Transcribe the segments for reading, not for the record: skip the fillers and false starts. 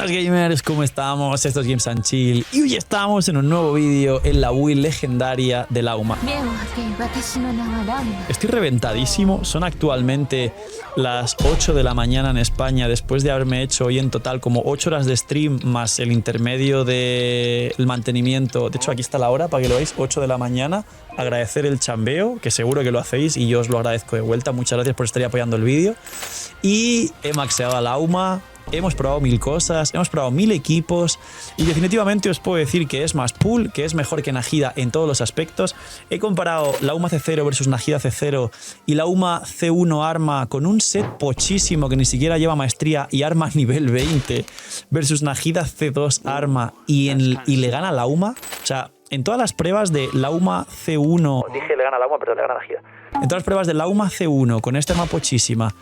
Buenas gamers, ¿cómo estamos? Esto es Games and Chill y hoy estamos en un nuevo vídeo en la build legendaria de Lauma. Estoy reventadísimo, son actualmente las 8 de la mañana en España después de haberme hecho hoy en total como 8 horas de stream más el intermedio del mantenimiento. De hecho aquí está la hora para que lo veáis, 8 de la mañana. Agradecer el chambeo, que seguro que lo hacéis y yo os lo agradezco de vuelta. Muchas gracias por estar apoyando el vídeo. Y he maxeado a Lauma. Hemos probado 1000 cosas, hemos probado 1000 equipos y definitivamente os puedo decir que es más pool, que es mejor que Nahida en todos los aspectos. He comparado Lauma C0 versus Nahida C0 y Lauma C1 arma con un set pochísimo que ni siquiera lleva maestría y arma nivel 20 versus Nahida C2 arma y le gana Lauma. O sea, en todas las pruebas de Lauma C1... Dije le gana Lauma, pero le gana Nahida. En todas las pruebas de Lauma C1 con este arma pochísima,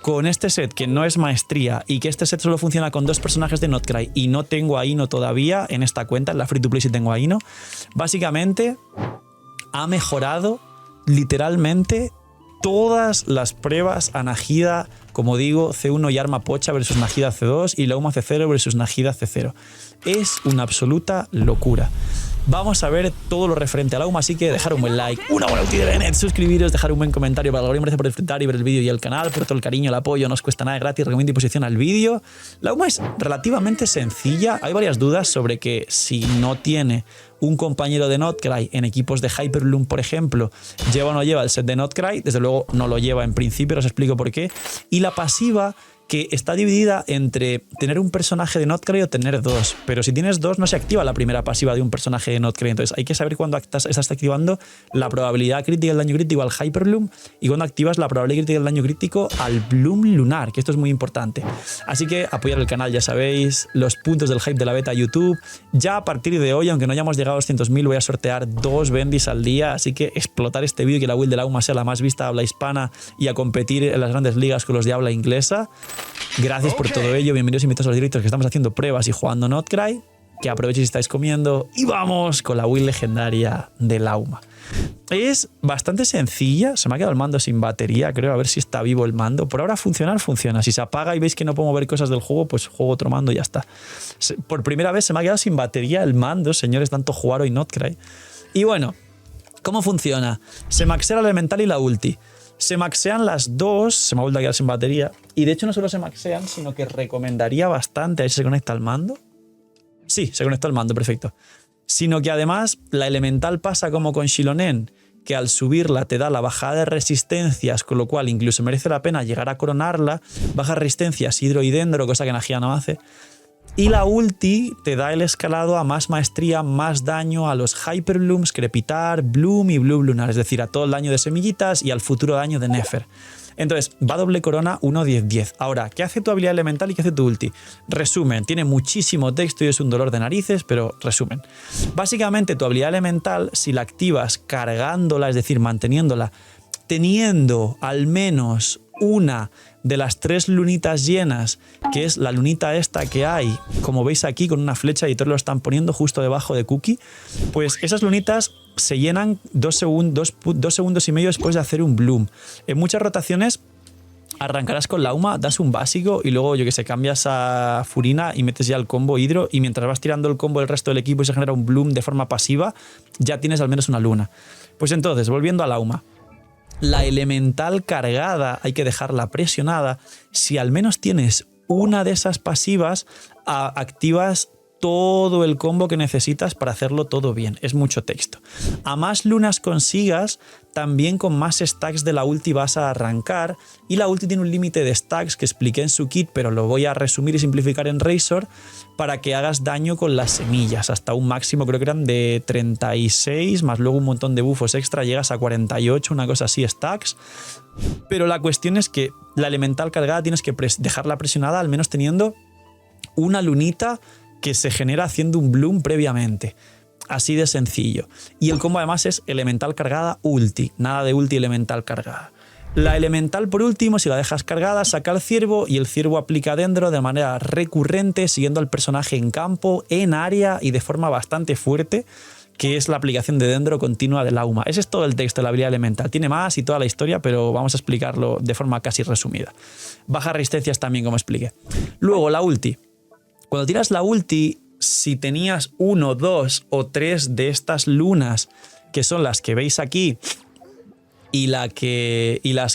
con este set que no es maestría y que este set solo funciona con 2 personajes de Notcry y no tengo a Ino todavía en esta cuenta, en la free to play sí tengo a Ino, básicamente ha mejorado literalmente todas las pruebas a Nahida, como digo, C1 y arma pocha versus Nahida C2 y Lauma C0 versus Nahida C0. Es una absoluta locura. Vamos a ver todo lo referente a Lauma, así que dejar un buen like, una buena ulti de Bennett, suscribiros, dejar un buen comentario para el algoritmo. Gracias por disfrutar y ver el vídeo y el canal, por todo el cariño, el apoyo, no os cuesta nada, gratis, recomiendo y posiciona el vídeo. Lauma es relativamente sencilla, hay varias dudas sobre que si no tiene un compañero de Notcry en equipos de Hyperbloom, por ejemplo, lleva o no lleva el set de Notcry, desde luego no lo lleva en principio, os explico por qué. Y la pasiva, que está dividida entre tener un personaje de Notcry o tener 2, pero si tienes 2 no se activa la primera pasiva de un personaje de Notcry, entonces hay que saber cuándo estás activando la probabilidad crítica del daño crítico al Hyperbloom y cuándo activas la probabilidad crítica del daño crítico al Bloom lunar, que esto es muy importante. Así que apoyar el canal, ya sabéis, los puntos del hype de la beta YouTube. Ya a partir de hoy, aunque no hayamos llegado a 200.000, voy a sortear 2 bendis al día, así que explotar este vídeo y que la build de Lauma sea la más vista habla hispana y a competir en las grandes ligas con los de habla inglesa. Gracias por todo ello, bienvenidos y invitados a los directos que estamos haciendo pruebas y jugando Notcry, que aprovechéis si estáis comiendo y vamos con la build legendaria de Lauma. Es bastante sencilla, se me ha quedado el mando sin batería, creo, a ver si está vivo el mando. Por ahora funcionar, funciona. Si se apaga y veis que no puedo mover cosas del juego, pues juego otro mando y ya está. Por primera vez se me ha quedado sin batería el mando, señores, tanto jugar hoy Notcry. Y bueno, ¿cómo funciona? Se maxea el elemental y la ulti. Se maxean las dos, se me ha vuelto a quedar sin batería. Y de hecho no solo se maxean, sino que recomendaría bastante. Ahí se conecta el mando. Sí, se conectó el mando, perfecto. Sino que además la elemental pasa como con Xilonen, que al subirla te da la bajada de resistencias, con lo cual incluso merece la pena llegar a coronarla. Baja resistencias hidro y dendro, cosa que Nahida no hace. Y la ulti te da el escalado a más maestría, más daño a los Hyperblooms, Crepitar, Bloom y Bloom Lunar, es decir, a todo el daño de semillitas y al futuro daño de Nefer. Entonces, va doble corona 1-10-10. Ahora, ¿qué hace tu habilidad elemental y qué hace tu ulti? Resumen, tiene muchísimo texto y es un dolor de narices, pero resumen. Básicamente, tu habilidad elemental, si la activas cargándola, es decir, manteniéndola, teniendo al menos una de las 3 lunitas llenas, que es la lunita esta que hay, como veis aquí con una flecha y todos lo están poniendo justo debajo de Cookie, pues esas lunitas se llenan 2 segundos y medio después de hacer un bloom. En muchas rotaciones arrancarás con Lauma, das un básico y luego, yo que sé, cambias a Furina y metes ya el combo hidro y mientras vas tirando el combo del resto del equipo y se genera un bloom de forma pasiva, ya tienes al menos una luna. Pues entonces, volviendo a Lauma. La elemental cargada hay que dejarla presionada. Si al menos tienes una de esas pasivas, activas todo el combo que necesitas para hacerlo todo bien. Es mucho texto. A más lunas consigas, también con más stacks de la ulti vas a arrancar. Y la ulti tiene un límite de stacks que expliqué en su kit, pero lo voy a resumir y simplificar en Razor para que hagas daño con las semillas. Hasta un máximo, creo que eran de 36, más luego un montón de buffos extra, llegas a 48, una cosa así, stacks. Pero la cuestión es que la elemental cargada tienes que dejarla presionada, al menos teniendo una lunita que se genera haciendo un bloom previamente. Así de sencillo. Y el combo además es elemental cargada ulti. Nada de ulti elemental cargada. La elemental por último, si la dejas cargada, saca al ciervo y el ciervo aplica dendro de manera recurrente, siguiendo al personaje en campo, en área y de forma bastante fuerte, que es la aplicación de dendro continua de Lauma. Ese es todo el texto de la habilidad elemental. Tiene más y toda la historia, pero vamos a explicarlo de forma casi resumida. Baja resistencias también, como expliqué. Luego la ulti. Cuando tiras la ulti, si tenías 1, 2 o 3 de estas lunas, que son las que veis aquí, y las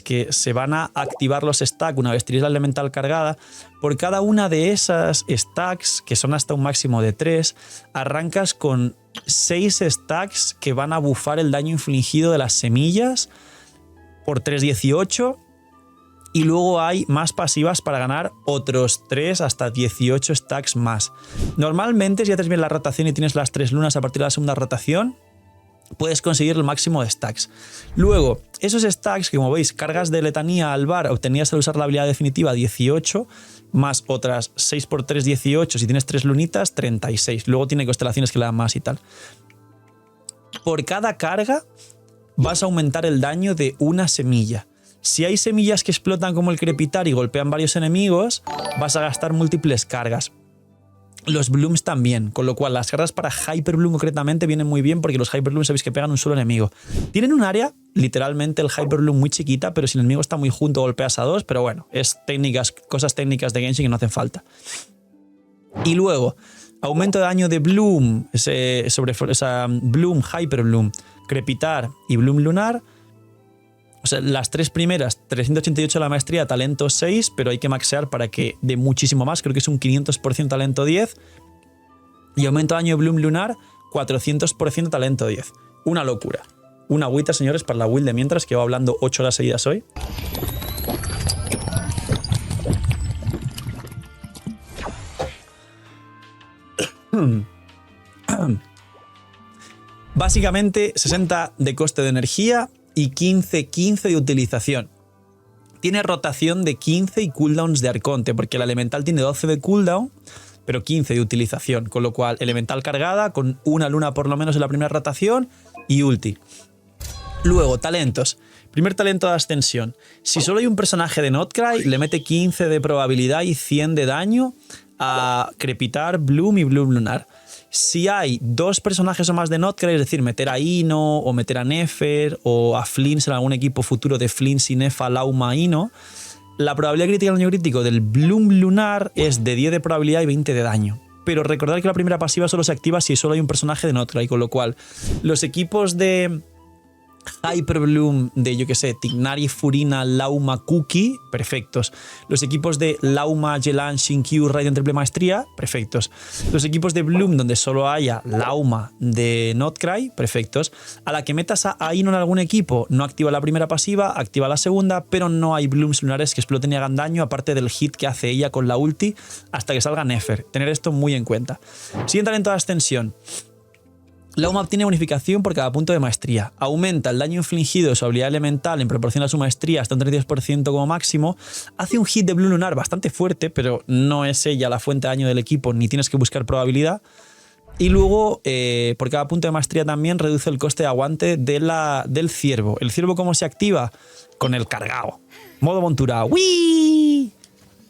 que se van a activar los stacks una vez tiréis la elemental cargada, por cada una de esas stacks, que son hasta un máximo de 3, arrancas con 6 stacks que van a bufar el daño infligido de las semillas por 3,18, y luego hay más pasivas para ganar otros 3 hasta 18 stacks más. Normalmente, si haces bien la rotación y tienes las 3 lunas a partir de la segunda rotación, puedes conseguir el máximo de stacks. Luego, esos stacks que, como veis, cargas de letanía al bar, obtenías al usar la habilidad definitiva 18, más otras 6 por 3, 18, si tienes 3 lunitas, 36. Luego tiene constelaciones que le dan más y tal. Por cada carga vas a aumentar el daño de una semilla. Si hay semillas que explotan como el crepitar y golpean varios enemigos, vas a gastar múltiples cargas. Los blooms también, con lo cual las cargas para Hyper Bloom concretamente vienen muy bien porque los Hyper Bloom sabéis que pegan un solo enemigo. Tienen un área, literalmente el Hyper Bloom muy chiquita, pero si el enemigo está muy junto golpeas a 2, pero bueno, es cosas técnicas de Genshin que no hacen falta. Y luego, aumento de daño de Bloom, Bloom, Hyper Bloom, Crepitar y Bloom Lunar. O sea, las 3 primeras, 388 la maestría, talento 6, pero hay que maxear para que dé muchísimo más, creo que es un 500% talento 10. Y aumento de daño de Bloom Lunar, 400% talento 10. Una locura. Una agüita, señores, para la build de mientras, que va hablando 8 horas seguidas hoy. Básicamente, 60 de coste de energía y 15 de utilización. Tiene rotación de 15 y cooldowns de Arconte, porque la elemental tiene 12 de cooldown, pero 15 de utilización, con lo cual elemental cargada, con una luna por lo menos en la primera rotación y ulti. Luego, talentos. Primer talento de ascensión. Si solo hay un personaje de Notcry, le mete 15 de probabilidad y 100 de daño a Crepitar, Bloom y Bloom Lunar. Si hay 2 personajes o más de Notcry, es decir, meter a Ino o meter a Nefer o a Flints en algún equipo futuro de Flints y Nefa, Lauma, Ino, la probabilidad crítica del daño crítico del Bloom Lunar es de 10 de probabilidad y 20 de daño. Pero recordad que la primera pasiva solo se activa si solo hay un personaje de Notcry, con lo cual los equipos de Hyper Bloom de, yo que sé, Tignari, Furina, Lauma, Cookie, perfectos. Los equipos de Lauma, Yelan, Shinkyu, Raiden Triple Maestría, perfectos. Los equipos de Bloom donde solo haya Lauma de Notcry, perfectos. A la que metas a Ino en algún equipo, no activa la primera pasiva, activa la segunda, pero no hay Blooms lunares que exploten y hagan daño, aparte del hit que hace ella con la ulti hasta que salga Nefer. Tener esto muy en cuenta. Siguiente talento de ascensión. Lauma obtiene bonificación por cada punto de maestría. Aumenta el daño infligido de su habilidad elemental en proporción a su maestría hasta un 32% como máximo. Hace un hit de Blue Lunar bastante fuerte, pero no es ella la fuente de daño del equipo, ni tienes que buscar probabilidad. Y luego, por cada punto de maestría también reduce el coste de aguante del ciervo. ¿El ciervo cómo se activa? Con el cargado. Modo montura. ¡Wii!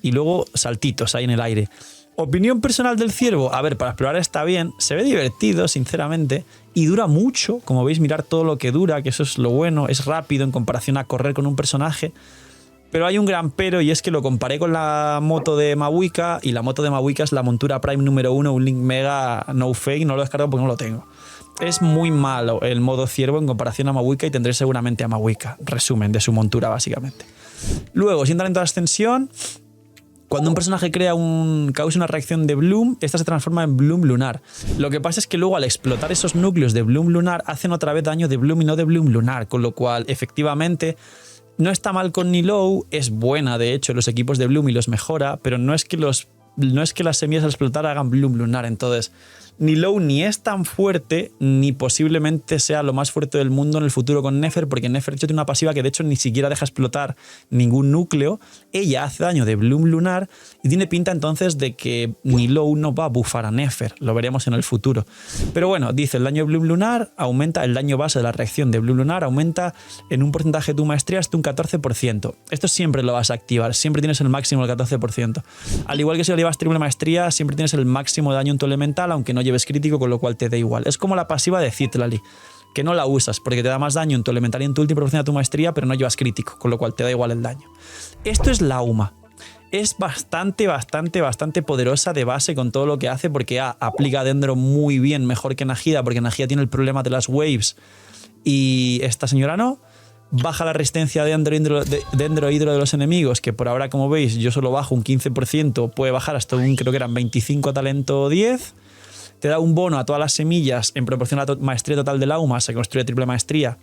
Y luego saltitos ahí en el aire. Opinión personal del ciervo, a ver, para explorar está bien, se ve divertido, sinceramente, y dura mucho, como veis, mirar todo lo que dura, que eso es lo bueno, es rápido en comparación a correr con un personaje, pero hay un gran pero y es que lo comparé con la moto de Mabuika, y la moto de Mabuika es la montura Prime número 1, un Link Mega no fake, no lo he descargado porque no lo tengo. Es muy malo el modo ciervo en comparación a Mabuika y tendré seguramente a Mabuika, resumen de su montura básicamente. Luego, sin talento de ascensión, cuando un personaje causa una reacción de Bloom, esta se transforma en Bloom Lunar. Lo que pasa es que luego al explotar esos núcleos de Bloom Lunar hacen otra vez daño de Bloom y no de Bloom Lunar, con lo cual efectivamente no está mal con Nilou, es buena de hecho los equipos de Bloom y los mejora, pero no es que las semillas al explotar hagan Bloom Lunar, entonces Nilou ni es tan fuerte ni posiblemente sea lo más fuerte del mundo en el futuro con Nefer, porque Nefer tiene una pasiva que de hecho ni siquiera deja explotar ningún núcleo. Ella hace daño de Bloom Lunar y tiene pinta entonces de que Nilou no va a bufar a Nefer, lo veremos en el futuro. Pero bueno, dice el daño de Bloom Lunar aumenta, el daño base de la reacción de Bloom Lunar aumenta en un porcentaje de tu maestría hasta un 14%. Esto siempre lo vas a activar, siempre tienes el máximo del 14%. Al igual que si lo llevas triple maestría, siempre tienes el máximo de daño en tu elemental, aunque no lleves crítico, con lo cual te da igual. Es como la pasiva de Citlali, que no la usas porque te da más daño en tu elemental y en tu ulti proporciona tu maestría, pero no llevas crítico, con lo cual te da igual el daño. Esto es Lauma. es bastante poderosa de base con todo lo que hace, porque aplica Dendro muy bien, mejor que Nahida, porque Nahida tiene el problema de las waves y esta señora no. Baja la resistencia de Dendro Hidro de los enemigos, que por ahora, como veis, yo solo bajo un 15%, puede bajar hasta un, creo que eran 25 talento 10. Te da un bono a todas las semillas en proporción a la maestría total del Auma, se construye triple maestría.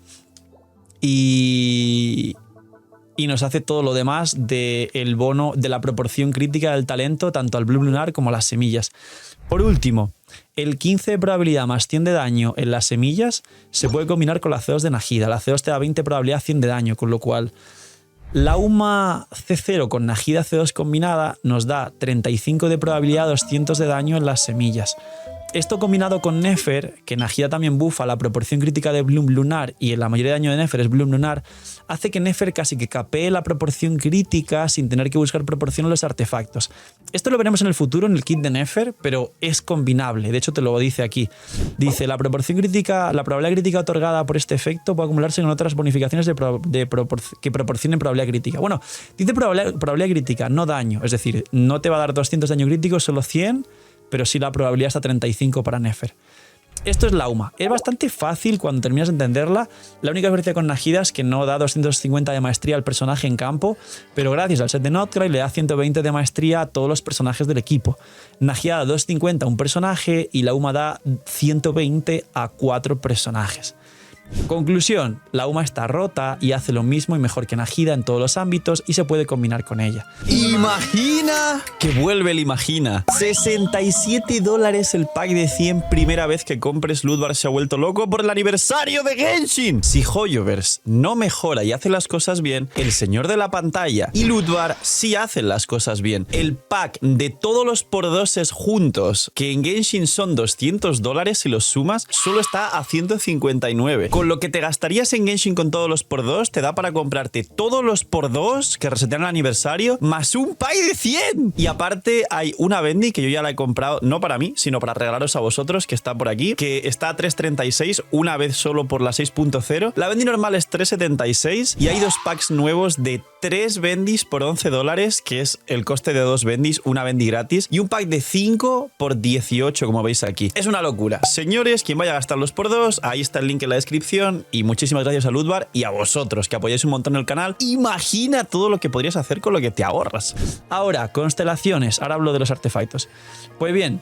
Y nos hace todo lo demás del bono de la proporción crítica del talento, tanto al Bloom Lunar como a las semillas. Por último, el 15 de probabilidad más 100 de daño en las semillas se puede combinar con la C2 de Nahida. La C2 te da 20 probabilidad 100 de daño, con lo cual la Auma C0 con Nahida C2 combinada nos da 35 de probabilidad 200 de daño en las semillas. Esto combinado con Nefer, que Nahida también bufa la proporción crítica de Bloom Lunar y la mayoría de daño de Nefer es Bloom Lunar, hace que Nefer casi que capee la proporción crítica sin tener que buscar proporción en los artefactos. Esto lo veremos en el futuro en el kit de Nefer, pero es combinable. De hecho, te lo dice aquí. Dice, la proporción crítica, la probabilidad crítica otorgada por este efecto puede acumularse con otras bonificaciones que proporcionen probabilidad crítica. Bueno, dice probabilidad crítica, no daño. Es decir, no te va a dar 200 daño crítico, solo 100, pero sí la probabilidad está 35 para Nefer. Esto es la Auma. Es bastante fácil cuando terminas de entenderla. La única diferencia con Nahida es que no da 250 de maestría al personaje en campo, pero gracias al set de Notcry le da 120 de maestría a todos los personajes del equipo. Nahida da 250 a un personaje y la Auma da 120 a 4 personajes. Conclusión, la Auma está rota y hace lo mismo y mejor que Nahida en todos los ámbitos y se puede combinar con ella. ¡Imagina! Que vuelve el Imagina. $67 el pack de 100 primera vez que compres. Ludvar se ha vuelto loco por el aniversario de Genshin. Si Hoyoverse no mejora y hace las cosas bien, el señor de la pantalla y Ludvar sí hacen las cosas bien. El pack de todos los por-doses juntos, que en Genshin son $200 si los sumas, solo está a 159. Con lo que te gastarías en Genshin con todos los por 2, te da para comprarte todos los por 2 que resetean el aniversario, más un pack de 100. Y aparte hay una Bendy que yo ya la he comprado, no para mí, sino para regalaros a vosotros, que está por aquí, que está a 3.36, una vez solo por la 6.0. La Bendy normal es 3.76 y hay dos packs nuevos de 3 Bendys por $11, que es el coste de 2 Bendys, una Bendy gratis, y un pack de 5 por 18, como veis aquí. Es una locura. Señores, quien vaya a gastar los por 2, ahí está el link en la descripción. Y muchísimas gracias a Ludvar y a vosotros que apoyáis un montón el canal. Imagina todo lo que podrías hacer con lo que te ahorras. Ahora, constelaciones. Ahora hablo de los artefactos. Pues bien,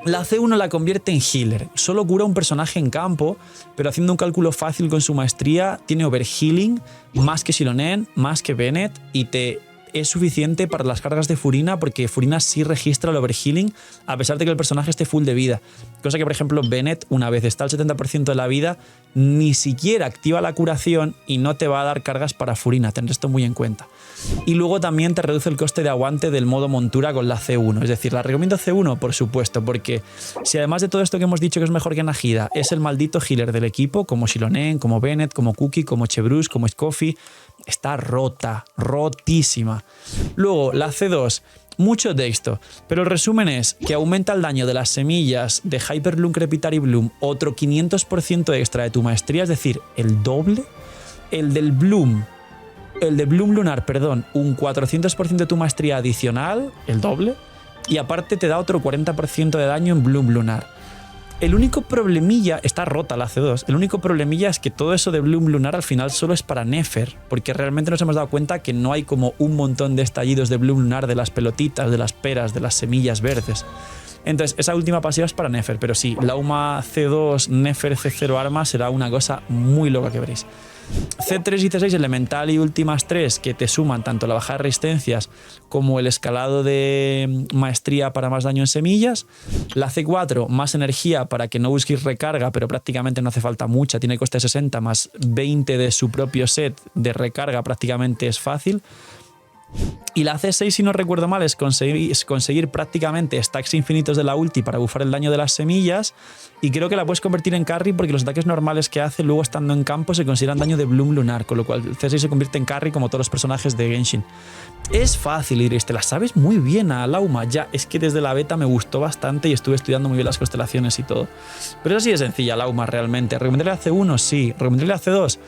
la C1 la convierte en healer. Solo cura un personaje en campo, pero haciendo un cálculo fácil con su maestría, tiene overhealing, más que Xilonen, más que Bennett, y es suficiente para las cargas de Furina, porque Furina sí registra el overhealing a pesar de que el personaje esté full de vida. Cosa que, por ejemplo, Bennett, una vez está al 70% de la vida, ni siquiera activa la curación y no te va a dar cargas para Furina. Ten esto muy en cuenta. Y luego también te reduce el coste de aguante del modo montura con la C1. Es decir, ¿la recomiendo C1? Por supuesto, porque si además de todo esto que hemos dicho que es mejor que Nahida, es el maldito healer del equipo, como Xilonen, como Bennett, como Cookie, como Chebrus, como Scoffy, está rota, rotísima. Luego, la C2, mucho texto, pero el resumen es que aumenta el daño de las semillas de Hyperbloom, Crepitary Bloom, otro 500% extra de tu maestría, es decir, el doble. El de Bloom Lunar, perdón, un 400% de tu maestría adicional, el doble, y aparte te da otro 40% de daño en Bloom Lunar. El único problemilla, está rota la C2, el único problemilla es que todo eso de Bloom Lunar al final solo es para Nefer, porque realmente nos hemos dado cuenta que no hay como un montón de estallidos de Bloom Lunar de las pelotitas, de las peras, de las semillas verdes. Entonces, esa última pasiva es para Nefer, pero sí, la Auma C2 Nefer C0 arma será una cosa muy loca que veréis. C3 y C6 elemental y últimas 3 que te suman tanto la bajada de resistencias como el escalado de maestría para más daño en semillas. La C4 más energía para que no busquéis recarga, pero prácticamente no hace falta mucha, tiene coste de 60 más 20 de su propio set de recarga, prácticamente es fácil. Y la C6, si no recuerdo mal, es conseguir prácticamente stacks infinitos de la ulti para bufar el daño de las semillas, y creo que la puedes convertir en carry porque los ataques normales que hace luego estando en campo se consideran daño de Bloom Lunar, con lo cual C6 se convierte en carry como todos los personajes de Genshin. Es fácil, y diréis, te la sabes muy bien a Lauma. Ya, es que desde la beta me gustó bastante y estuve estudiando muy bien las constelaciones y todo. Pero es así de sencilla Lauma realmente. ¿Recomendaría la C1? Sí. ¿Recomendaría la C2?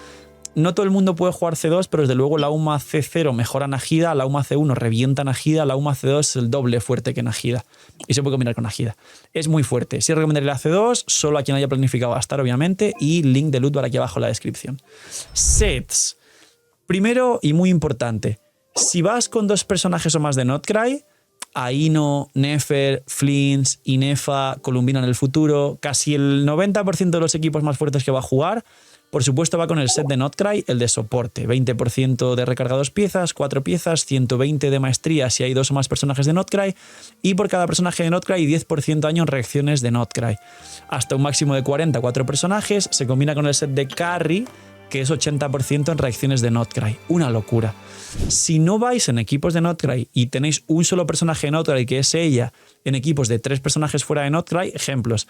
no todo el mundo puede jugar C2, pero desde luego la UMA C0 mejora Najida, la UMA C1 revienta Najida, la UMA C2 es el doble fuerte que Najida. Y se puede combinar con Najida. Es muy fuerte. Sí recomendaría la C2, solo a quien haya planificado gastar, obviamente, y link de Ludvar aquí abajo en la descripción. Sets. Primero, y muy importante, si vas con 2 personajes o más de Notcry, Aino, Nefer, Flints, Inefa, Columbina en el futuro, casi el 90% de los equipos más fuertes que va a jugar, por supuesto va con el set de Notcry, el de soporte, 20% de recarga 2 piezas, 4 piezas, 120 de maestría si hay 2 o más personajes de Notcry, y por cada personaje de Notcry 10% daño en reacciones de Notcry. Hasta un máximo de 44 personajes, se combina con el set de Carry, que es 80% en reacciones de Notcry. Una locura. Si no vais en equipos de Notcry y tenéis un solo personaje de Notcry, que es ella, en equipos de 3 personajes fuera de Notcry, ejemplos,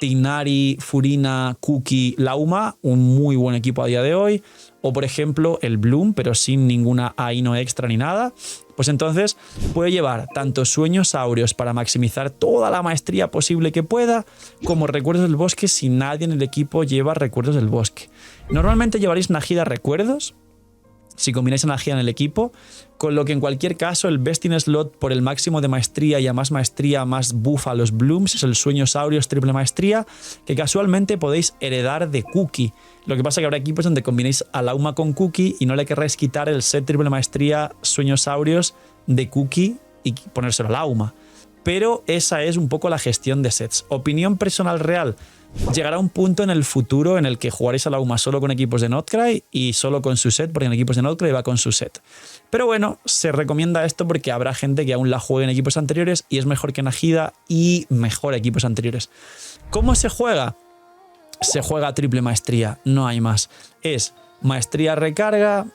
Tignari, Furina, Cookie, Lauma, un muy buen equipo a día de hoy, o por ejemplo el Bloom, pero sin ninguna Aino extra ni nada, pues entonces puede llevar tanto sueños áureos para maximizar toda la maestría posible que pueda, como recuerdos del bosque si nadie en el equipo lleva recuerdos del bosque. Normalmente llevaréis Najida recuerdos, si combináis energía en el equipo, con lo que en cualquier caso el best in slot por el máximo de maestría y a más maestría más buff a los blooms es el sueños áureos triple maestría, que casualmente podéis heredar de Cookie. Lo que pasa es que habrá equipos donde combinéis a Lauma con Cookie y no le querréis quitar el set triple maestría sueños áureos de Cookie y ponérselo a Lauma. Pero esa es un poco la gestión de sets. Opinión personal real. Llegará un punto en el futuro en el que jugaréis a la UMA solo con equipos de Notcry y solo con su set, porque en equipos de Notcry va con su set. Pero bueno, se recomienda esto porque habrá gente que aún la juegue en equipos anteriores y es mejor que Najida y mejor equipos anteriores. ¿Cómo se juega? Se juega a triple maestría, no hay más. Es maestría recarga.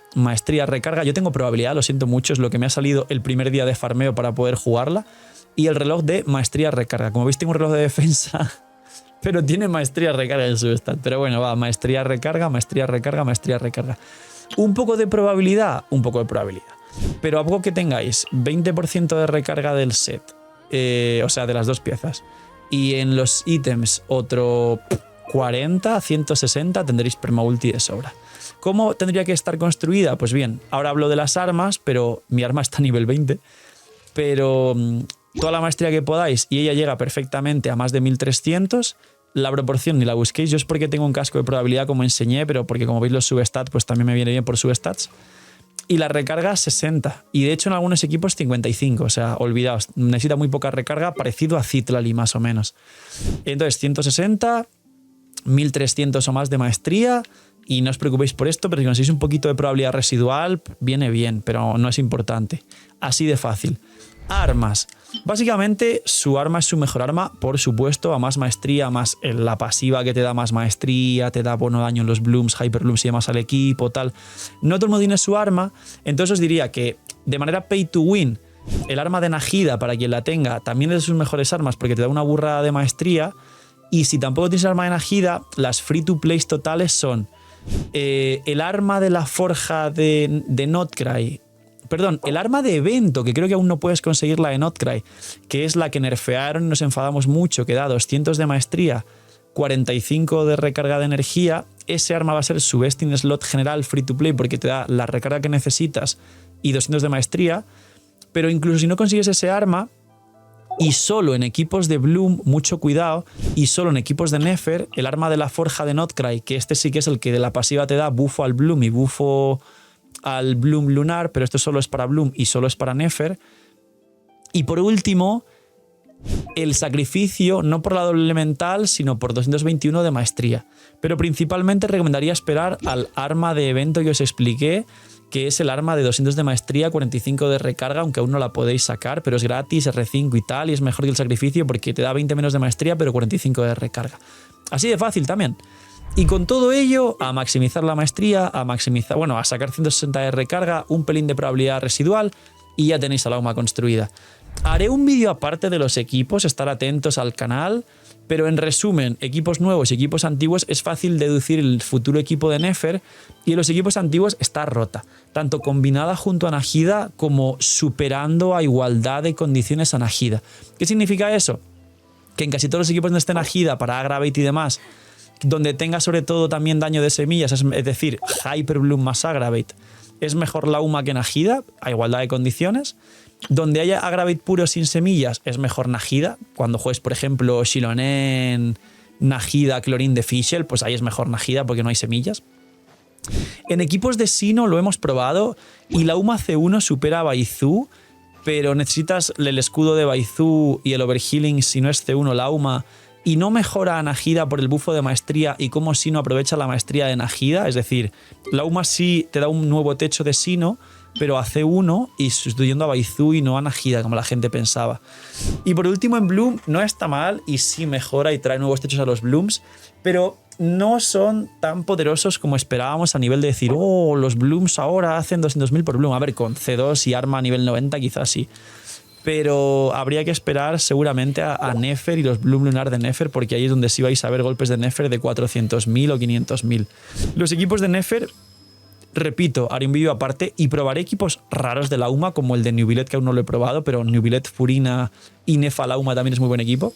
Yo tengo probabilidad, lo siento mucho, es lo que me ha salido el primer día de farmeo para poder jugarla. Y el reloj de maestría recarga. Como veis, tengo un reloj de defensa, pero tiene maestría recarga en su stat. Pero bueno, va, maestría recarga. Un poco de probabilidad, Pero a poco que tengáis 20% de recarga del set, o sea, de las 2 piezas, y en los ítems otro 40, 160, tendréis permaulti de sobra. ¿Cómo tendría que estar construida? Pues bien, ahora hablo de las armas, pero mi arma está a nivel 20. Pero toda la maestría que podáis y ella llega perfectamente a más de 1300, la proporción ni la busquéis. Yo es porque tengo un casco de probabilidad como enseñé, pero porque como veis los substats pues también me viene bien por substats. Y la recarga 60 y de hecho en algunos equipos 55, o sea, olvidaos, necesita muy poca recarga, parecido a Citlali más o menos. Entonces 160, 1300 o más de maestría. Y no os preocupéis por esto, pero si conseguís un poquito de probabilidad residual, viene bien, pero no es importante. Así de fácil. Armas. Básicamente, su arma es su mejor arma, por supuesto, a más maestría, más la pasiva que te da más maestría, te da bono daño en los blooms, hyper blooms y demás al equipo, tal. No todo el mundo tiene su arma, entonces os diría que de manera pay to win, el arma de Najida, para quien la tenga, también es de sus mejores armas porque te da una burrada de maestría. Y si tampoco tienes el arma de Najida, las free to plays totales son el arma de la forja de Notcry, perdón, el arma de evento, que creo que aún no puedes conseguir la de Notcry, que es la que nerfearon y nos enfadamos mucho, que da 200 de maestría, 45 de recarga de energía. Ese arma va a ser su best in slot general free to play porque te da la recarga que necesitas y 200 de maestría. Pero incluso si no consigues ese arma, y solo en equipos de Bloom, mucho cuidado, y solo en equipos de Nefer, el arma de la forja de Notcry, que este sí que es el que de la pasiva te da bufo al Bloom y bufo al Bloom lunar, pero esto solo es para Bloom y solo es para Nefer. Y por último, el sacrificio, no por la doble elemental, sino por 221 de maestría. Pero principalmente recomendaría esperar al arma de evento que os expliqué, que es el arma de 200 de maestría, 45 de recarga, aunque aún no la podéis sacar, pero es gratis, R5 y tal, y es mejor que el sacrificio porque te da 20 menos de maestría, pero 45 de recarga. Así de fácil también. Y con todo ello, a maximizar la maestría, a sacar 160 de recarga, un pelín de probabilidad residual, y ya tenéis a la UMA construida. Haré un vídeo aparte de los equipos, estar atentos al canal, pero en resumen, equipos nuevos y equipos antiguos es fácil deducir el futuro equipo de Nefer, y en los equipos antiguos está rota, tanto combinada junto a Najida como superando a igualdad de condiciones a Najida. ¿Qué significa eso? Que en casi todos los equipos donde esté Najida para Aggravate y demás, donde tenga sobre todo también daño de semillas, es decir, Hyper Bloom más Aggravate, es mejor Lauma que Nahida, a igualdad de condiciones. Donde haya Aggravate puro sin semillas, es mejor Nahida. Cuando juegues, por ejemplo, Shilonen, Nahida, Chlorine de Fischl, pues ahí es mejor Nahida porque no hay semillas. En equipos de Sino lo hemos probado y Lauma C1 supera a Baizhu, pero necesitas el escudo de Baizhu y el Overhealing si no es C1 Lauma, y no mejora a Nahida por el bufo de maestría y cómo Sino aprovecha la maestría de Nahida. Es decir, Lauma sí te da un nuevo techo de Sino, pero a C1 y sustituyendo a Baizhu y no a Nahida, como la gente pensaba. Y por último, en Bloom no está mal y sí mejora y trae nuevos techos a los Blooms, pero no son tan poderosos como esperábamos a nivel de decir, oh, los Blooms ahora hacen 200.000 por Bloom. A ver, con C2 y arma a nivel 90 quizás sí. Pero habría que esperar seguramente a Nefer y los Bloom Lunar de Nefer, porque ahí es donde sí vais a ver golpes de Nefer de 400.000 o 500.000. Los equipos de Nefer, repito, haré un vídeo aparte y probaré equipos raros de Lauma, como el de Nubilet, que aún no lo he probado, pero Nubilet, Furina y Nefa Lauma también es muy buen equipo.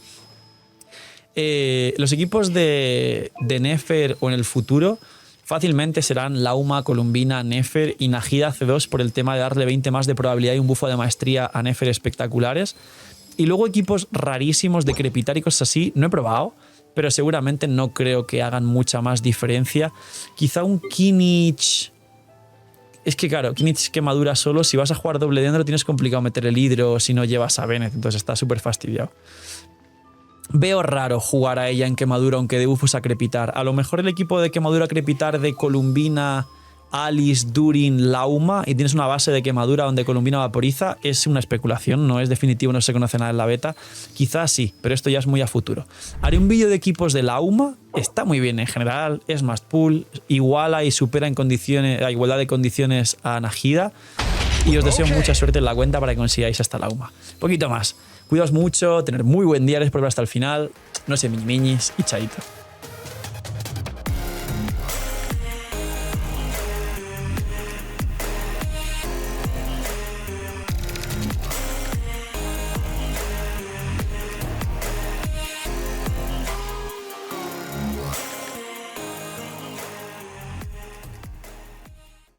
Los equipos de Nefer o en el futuro fácilmente serán Lauma, Columbina, Nefer y Nahida C2 por el tema de darle 20 más de probabilidad y un bufo de maestría a Nefer espectaculares. Y luego equipos rarísimos de Crepitar y cosas así, no he probado, pero seguramente no creo que hagan mucha más diferencia. Quizá un Kinich. Es que claro, Kinich quemadura solo. Si vas a jugar doble dentro tienes complicado meter el hidro si no llevas a Bennett, entonces está súper fastidiado. Veo raro jugar a ella en quemadura aunque de bufos a Crepitar. A lo mejor el equipo de quemadura Crepitar de Columbina, Alice, Durin, Lauma y tienes una base de quemadura donde Columbina vaporiza, es una especulación, no es definitivo, no se conoce nada en la beta. Quizás sí, pero esto ya es muy a futuro. Haré un vídeo de equipos de Lauma, está muy bien en general, es más pool, iguala y supera en condiciones, a igualdad de condiciones a Nahida. Y os deseo mucha suerte en la cuenta para que consigáis hasta Lauma. Poquito más. Cuidaos mucho, tener muy buen día, gracias por ver hasta el final. No sé, miñis y chaito.